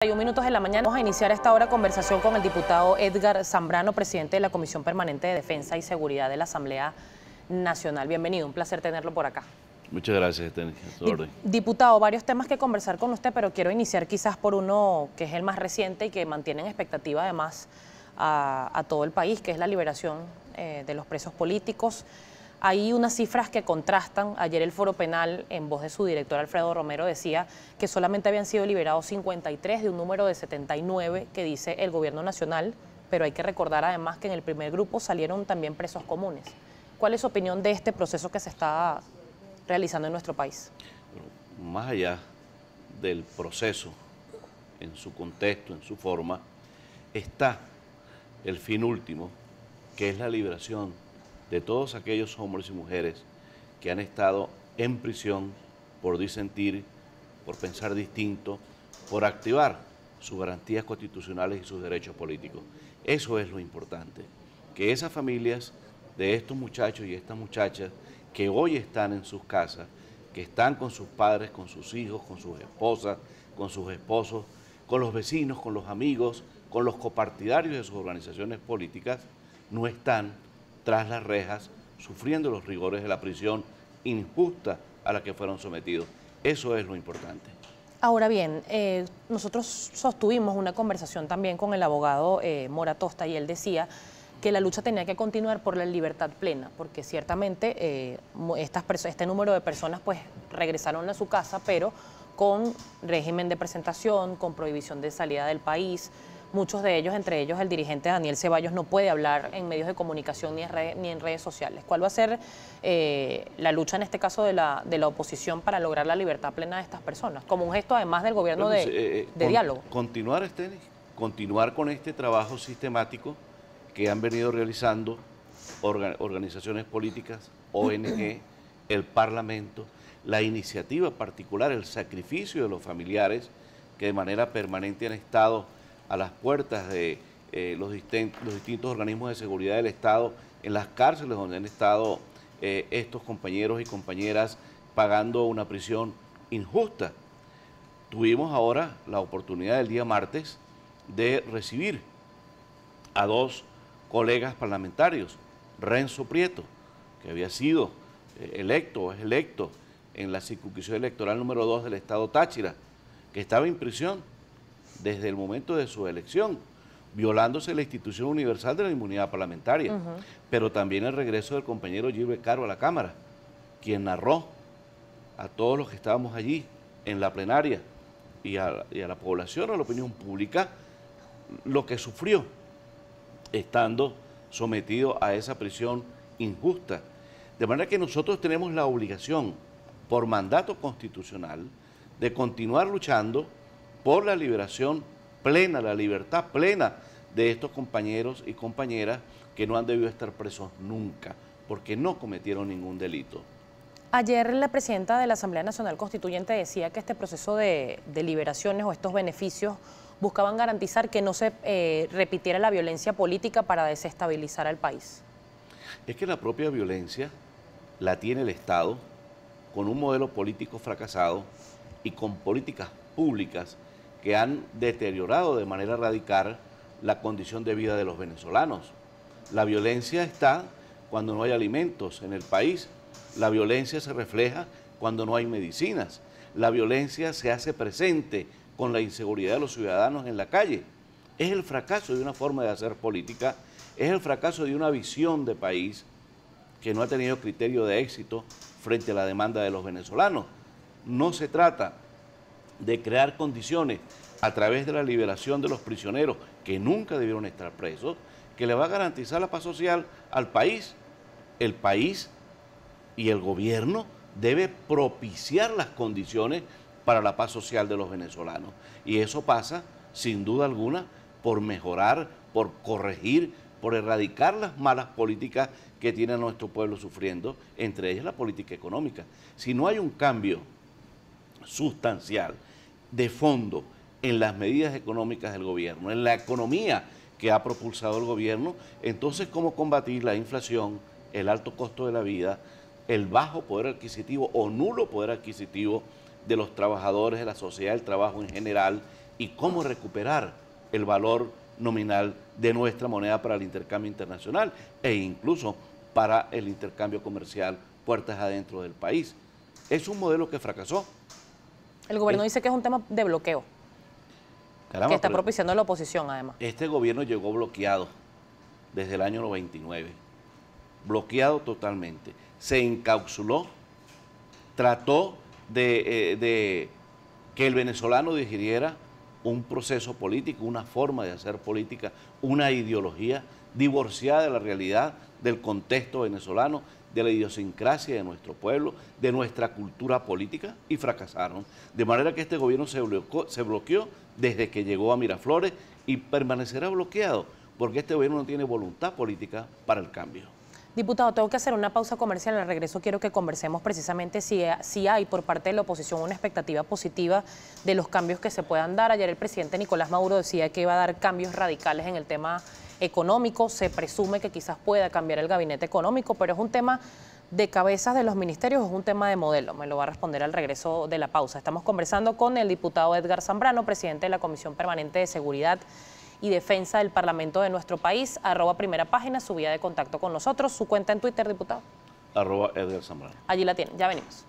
1 minutos de la mañana. Vamos a iniciar a esta hora conversación con el diputado Edgar Zambrano, presidente de la Comisión Permanente de Defensa y Seguridad de la Asamblea Nacional. Bienvenido, un placer tenerlo por acá. Muchas gracias, Esther. Diputado, varios temas que conversar con usted, pero quiero iniciar quizás por uno que es el más reciente y que mantiene en expectativa además a todo el país, que es la liberación de los presos políticos. Hay unas cifras que contrastan. Ayer el Foro Penal, en voz de su director Alfredo Romero, decía que solamente habían sido liberados 53 de un número de 79 que dice el gobierno nacional, pero hay que recordar además que en el primer grupo salieron también presos comunes. ¿Cuál es su opinión de este proceso que se está realizando en nuestro país? Más allá del proceso, en su contexto, en su forma, está el fin último, que es la liberación de todos aquellos hombres y mujeres que han estado en prisión por disentir, por pensar distinto, por activar sus garantías constitucionales y sus derechos políticos. Eso es lo importante, que esas familias de estos muchachos y estas muchachas que hoy están en sus casas, que están con sus padres, con sus hijos, con sus esposas, con sus esposos, con los vecinos, con los amigos, con los copartidarios de sus organizaciones políticas, no están tras las rejas, sufriendo los rigores de la prisión injusta a la que fueron sometidos. Eso es lo importante. Ahora bien, nosotros sostuvimos una conversación también con el abogado Mora Tosta y él decía que la lucha tenía que continuar por la libertad plena, porque ciertamente este número de personas pues regresaron a su casa, pero con régimen de presentación, con prohibición de salida del país. Muchos de ellos, entre ellos el dirigente Daniel Ceballos, no puede hablar en medios de comunicación ni en redes sociales. ¿Cuál va a ser la lucha en este caso de la oposición para lograr la libertad plena de estas personas? Como un gesto además del gobierno de diálogo. Continuar con este trabajo sistemático que han venido realizando organizaciones políticas, ONG, el Parlamento, la iniciativa particular, el sacrificio de los familiares que de manera permanente han estado a las puertas de los distintos organismos de seguridad del Estado, en las cárceles donde han estado estos compañeros y compañeras pagando una prisión injusta. Tuvimos ahora la oportunidad el día martes de recibir a dos colegas parlamentarios, Renzo Prieto, que había sido es electo en la circunscripción electoral número 2 del Estado Táchira, que estaba en prisión desde el momento de su elección, violándose la institución universal de la inmunidad parlamentaria, pero también el regreso del compañero Gilbert Caro a la Cámara, quien narró a todos los que estábamos allí en la plenaria y a la población, a la opinión pública, lo que sufrió estando sometido a esa prisión injusta. De manera que nosotros tenemos la obligación, por mandato constitucional, de continuar luchando por la liberación plena, la libertad plena de estos compañeros y compañeras que no han debido estar presos nunca, porque no cometieron ningún delito. Ayer la presidenta de la Asamblea Nacional Constituyente decía que este proceso de liberaciones o estos beneficios buscaban garantizar que no se repitiera la violencia política para desestabilizar al país. Es que la propia violencia la tiene el Estado con un modelo político fracasado y con políticas públicas que han deteriorado de manera radical la condición de vida de los venezolanos. La violencia está cuando no hay alimentos en el país, la violencia se refleja cuando no hay medicinas, la violencia se hace presente con la inseguridad de los ciudadanos en la calle. Es el fracaso de una forma de hacer política, es el fracaso de una visión de país que no ha tenido criterio de éxito frente a la demanda de los venezolanos. No se trata de crear condiciones a través de la liberación de los prisioneros que nunca debieron estar presos, que le va a garantizar la paz social al país. El país y el gobierno debe propiciar las condiciones para la paz social de los venezolanos. Y eso pasa, sin duda alguna, por mejorar, por corregir, por erradicar las malas políticas que tiene nuestro pueblo sufriendo, entre ellas la política económica. Si no hay un cambio sustancial, de fondo, en las medidas económicas del gobierno, en la economía que ha propulsado el gobierno, entonces cómo combatir la inflación, el alto costo de la vida, el bajo poder adquisitivo o nulo poder adquisitivo de los trabajadores, de la sociedad del trabajo en general y cómo recuperar el valor nominal de nuestra moneda para el intercambio internacional e incluso para el intercambio comercial puertas adentro del país. Es un modelo que fracasó. El gobierno dice que es un tema de bloqueo, Caramba, que está propiciando la oposición además. Este gobierno llegó bloqueado desde el año 99, bloqueado totalmente. Se encapsuló, trató de que el venezolano digiriera un proceso político, una forma de hacer política, una ideología divorciada de la realidad, del contexto venezolano, de la idiosincrasia de nuestro pueblo, de nuestra cultura política, y fracasaron. De manera que este gobierno se bloqueó desde que llegó a Miraflores y permanecerá bloqueado, porque este gobierno no tiene voluntad política para el cambio. Diputado, tengo que hacer una pausa comercial. Al regreso quiero que conversemos precisamente si hay por parte de la oposición una expectativa positiva de los cambios que se puedan dar. Ayer el presidente Nicolás Maduro decía que iba a dar cambios radicales en el tema económico. Se presume que quizás pueda cambiar el gabinete económico, pero es un tema de cabezas de los ministerios, es un tema de modelo. Me lo va a responder al regreso de la pausa. Estamos conversando con el diputado Edgar Zambrano, presidente de la Comisión Permanente de Seguridad y Defensa del Parlamento de nuestro país. @Primera Página, su vía de contacto con nosotros. Su cuenta en Twitter, diputado. @Edgar Zambrano. Allí la tienen, ya venimos.